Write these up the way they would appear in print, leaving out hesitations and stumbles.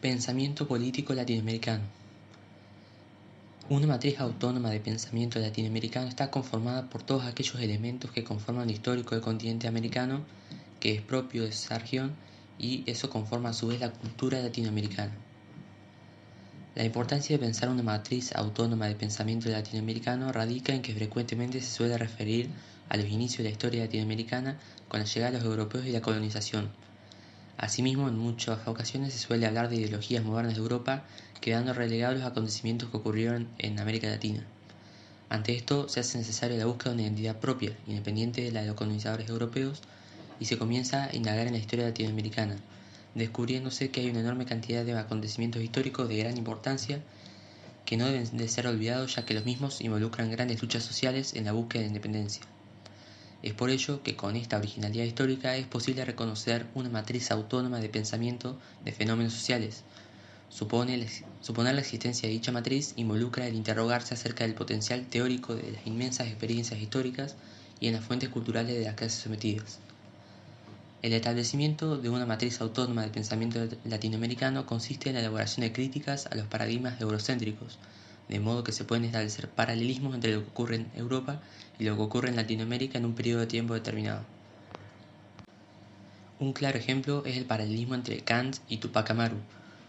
Pensamiento político latinoamericano. Una matriz autónoma de pensamiento latinoamericano está conformada por todos aquellos elementos que conforman lo histórico del continente americano, que es propio de esa región, y eso conforma a su vez la cultura latinoamericana. La importancia de pensar una matriz autónoma de pensamiento latinoamericano radica en que frecuentemente se suele referir a los inicios de la historia latinoamericana con la llegada de los europeos y la colonización. Asimismo, en muchas ocasiones se suele hablar de ideologías modernas de Europa, quedando relegados los acontecimientos que ocurrieron en América Latina. Ante esto, se hace necesaria la búsqueda de una identidad propia, independiente de la de los colonizadores europeos, y se comienza a indagar en la historia latinoamericana, descubriéndose que hay una enorme cantidad de acontecimientos históricos de gran importancia que no deben de ser olvidados, ya que los mismos involucran grandes luchas sociales en la búsqueda de independencia. Es por ello que con esta originalidad histórica es posible reconocer una matriz autónoma de pensamiento de fenómenos sociales. Suponer la existencia de dicha matriz involucra el interrogarse acerca del potencial teórico de las inmensas experiencias históricas y en las fuentes culturales de las clases sometidas. El establecimiento de una matriz autónoma de pensamiento latinoamericano consiste en la elaboración de críticas a los paradigmas eurocéntricos, de modo que se pueden establecer paralelismos entre lo que ocurre en Europa y lo que ocurre en Latinoamérica en un periodo de tiempo determinado. Un claro ejemplo es el paralelismo entre Kant y Tupac Amaru.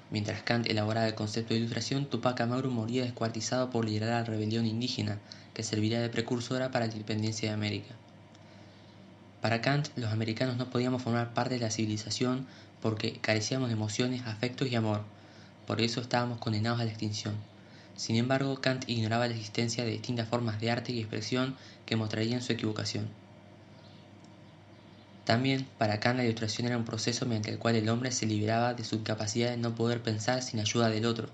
Mientras Kant elaboraba el concepto de ilustración, Tupac Amaru moría descuartizado por liderar la rebelión indígena, que serviría de precursora para la independencia de América. Para Kant, los americanos no podíamos formar parte de la civilización porque carecíamos de emociones, afectos y amor. Por eso estábamos condenados a la extinción. Sin embargo, Kant ignoraba la existencia de distintas formas de arte y expresión que mostrarían su equivocación. También, para Kant la ilustración era un proceso mediante el cual el hombre se liberaba de su incapacidad de no poder pensar sin ayuda del otro.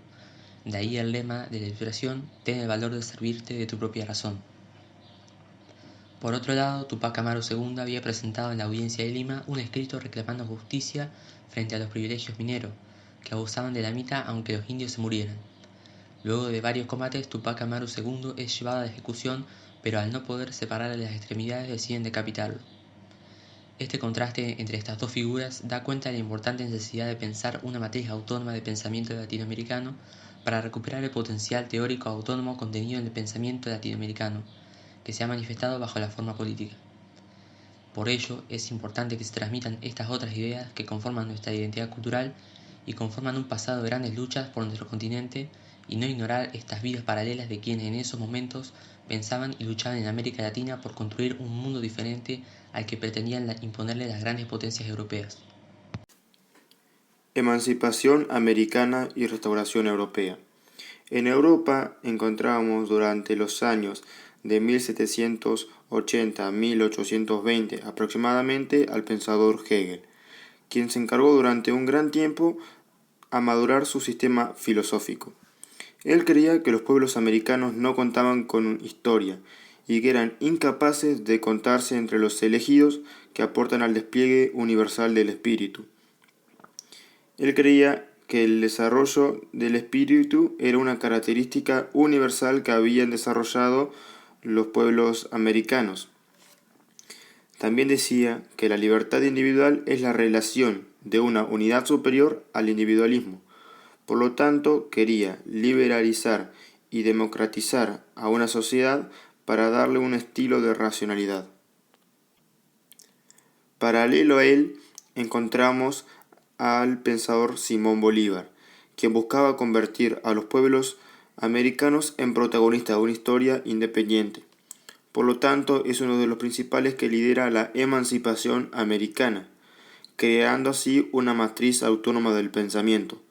De ahí el lema de la ilustración: ten el valor de servirte de tu propia razón. Por otro lado, Tupac Amaru II había presentado en la audiencia de Lima un escrito reclamando justicia frente a los privilegios mineros, que abusaban de la mitad aunque los indios se murieran. Luego de varios combates, Tupac Amaru II es llevado a la ejecución, pero al no poder separarle las extremidades deciden decapitarlo. Este contraste entre estas dos figuras da cuenta de la importante necesidad de pensar una matriz autónoma de pensamiento latinoamericano para recuperar el potencial teórico autónomo contenido en el pensamiento latinoamericano, que se ha manifestado bajo la forma política. Por ello, es importante que se transmitan estas otras ideas que conforman nuestra identidad cultural y conforman un pasado de grandes luchas por nuestro continente, y no ignorar estas vidas paralelas de quienes en esos momentos pensaban y luchaban en América Latina por construir un mundo diferente al que pretendían imponerle las grandes potencias europeas. Emancipación americana y restauración europea. En Europa encontramos durante los años de 1780 a 1820 aproximadamente al pensador Hegel, quien se encargó durante un gran tiempo a madurar su sistema filosófico. Él creía que los pueblos americanos no contaban con historia y que eran incapaces de contarse entre los elegidos que aportan al despliegue universal del espíritu. Él creía que el desarrollo del espíritu era una característica universal que habían desarrollado los pueblos americanos. También decía que la libertad individual es la relación de una unidad superior al individualismo. Por lo tanto, quería liberalizar y democratizar a una sociedad para darle un estilo de racionalidad. Paralelo a él, encontramos al pensador Simón Bolívar, quien buscaba convertir a los pueblos americanos en protagonistas de una historia independiente. Por lo tanto, es uno de los principales que lidera la emancipación americana, creando así una matriz autónoma del pensamiento,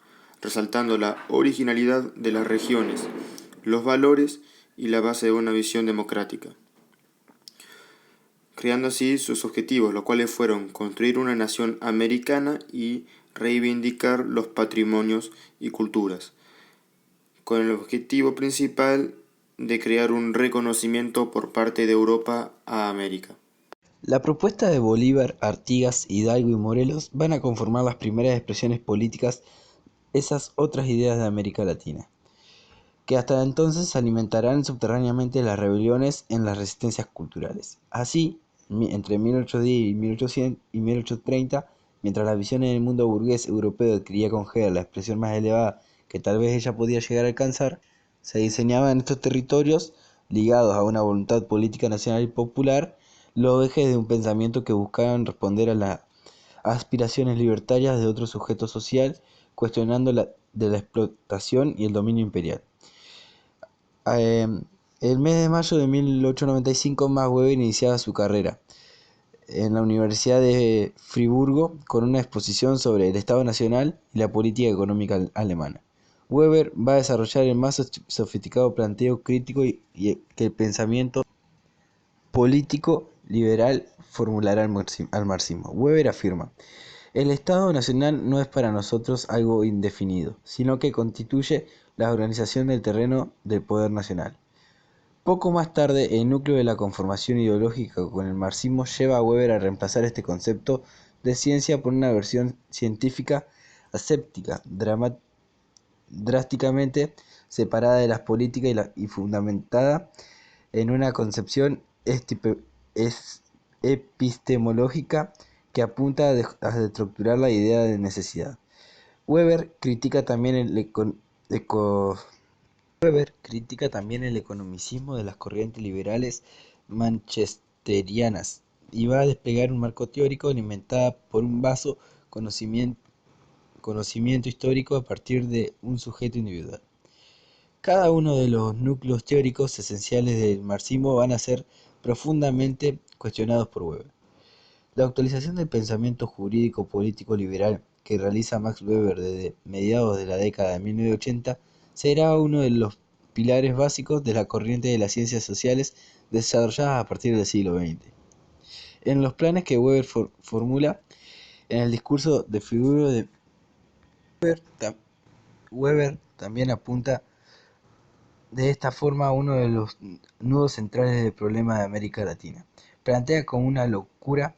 resaltando la originalidad de las regiones, los valores y la base de una visión democrática, creando así sus objetivos, los cuales fueron construir una nación americana y reivindicar los patrimonios y culturas, con el objetivo principal de crear un reconocimiento por parte de Europa a América. La propuesta de Bolívar, Artigas, Hidalgo y Morelos van a conformar las primeras expresiones políticas esas otras ideas de América Latina, que hasta entonces alimentarán subterráneamente las rebeliones en las resistencias culturales. Así, entre 1810 y 1830 Mientras la visión en el mundo burgués europeo adquiría con Hegel la expresión más elevada que tal vez ella podía llegar a alcanzar, se diseñaban en estos territorios, ligados a una voluntad política nacional y popular, los ejes de un pensamiento que buscaban responder a las aspiraciones libertarias de otro sujeto social, cuestionando de la explotación y el dominio imperial. El mes de mayo de 1895, Max Weber iniciaba su carrera en la Universidad de Friburgo con una exposición sobre el Estado Nacional y la política económica alemana. Weber va a desarrollar el más sofisticado planteo crítico que el pensamiento político liberal formulará al marxismo. Weber afirma: el Estado Nacional no es para nosotros algo indefinido, sino que constituye la organización del terreno del poder nacional. Poco más tarde, el núcleo de la conformación ideológica con el marxismo lleva a Weber a reemplazar este concepto de ciencia por una versión científica aséptica, drásticamente separada de las políticas y fundamentada en una concepción epistemológica que apunta a destructurar la idea de necesidad. Weber critica también el economicismo de las corrientes liberales manchesterianas y va a desplegar un marco teórico alimentada por un vasto conocimiento histórico a partir de un sujeto individual. Cada uno de los núcleos teóricos esenciales del marxismo van a ser profundamente cuestionados por Weber. La actualización del pensamiento jurídico político liberal que realiza Max Weber desde mediados de la década de 1980 será uno de los pilares básicos de la corriente de las ciencias sociales desarrolladas a partir del siglo XX. En los planes que Weber formula en el discurso de Friburgo de Weber también apunta de esta forma uno de los nudos centrales del problema de América Latina. Plantea como una locura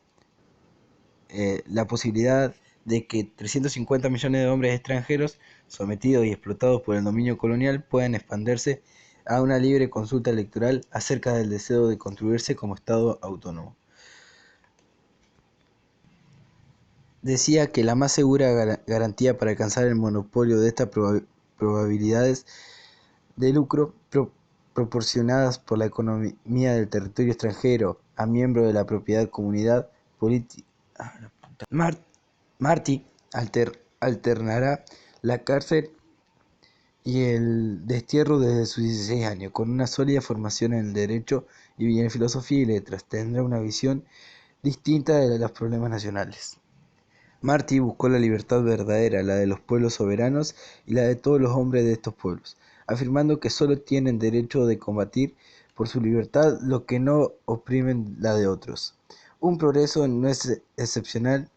la posibilidad de que 350 millones de hombres extranjeros, sometidos y explotados por el dominio colonial, puedan expandirse a una libre consulta electoral acerca del deseo de construirse como Estado autónomo. Decía que la más segura garantía para alcanzar el monopolio de estas probabilidades de lucro proporcionadas por la economía del territorio extranjero a miembros de la propiedad comunidad política. Martí alternará la cárcel y el destierro desde sus 16 años, con una sólida formación en el derecho y en filosofía y letras. Tendrá una visión distinta de los problemas nacionales. Martí buscó la libertad verdadera, la de los pueblos soberanos y la de todos los hombres de estos pueblos, afirmando que solo tienen derecho de combatir por su libertad los que no oprimen la de otros. Un progreso no es excepcional.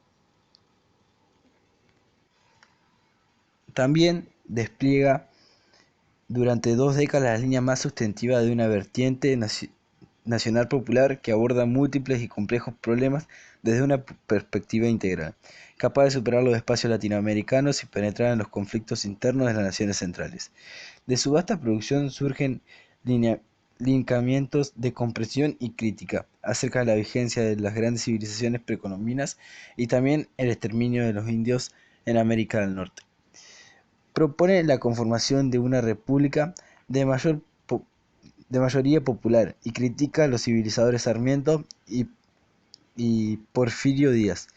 También despliega durante 2 décadas la línea más sustantiva de una vertiente nacional popular que aborda múltiples y complejos problemas desde una perspectiva integral, capaz de superar los espacios latinoamericanos y penetrar en los conflictos internos de las naciones centrales. De su vasta producción surgen lineamientos de comprensión y crítica acerca de la vigencia de las grandes civilizaciones precolombinas y también el exterminio de los indios en América del Norte. Propone la conformación de una república de mayoría popular y critica a los civilizadores Sarmiento y Porfirio Díaz.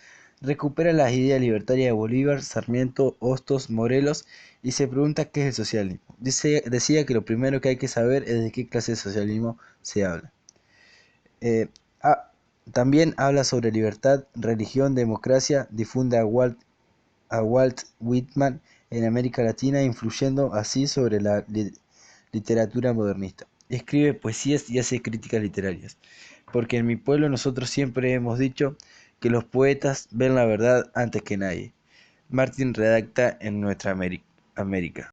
Recupera las ideas libertarias de Bolívar, Sarmiento, Hostos, Morelos y se pregunta qué es el socialismo. Decía que lo primero que hay que saber es de qué clase de socialismo se habla. También habla sobre libertad, religión, democracia, difunde a Walt Whitman en América Latina, influyendo así sobre la literatura modernista. Escribe poesías y hace críticas literarias, porque en mi pueblo nosotros siempre hemos dicho que los poetas ven la verdad antes que nadie. Martin redacta en Nuestra América.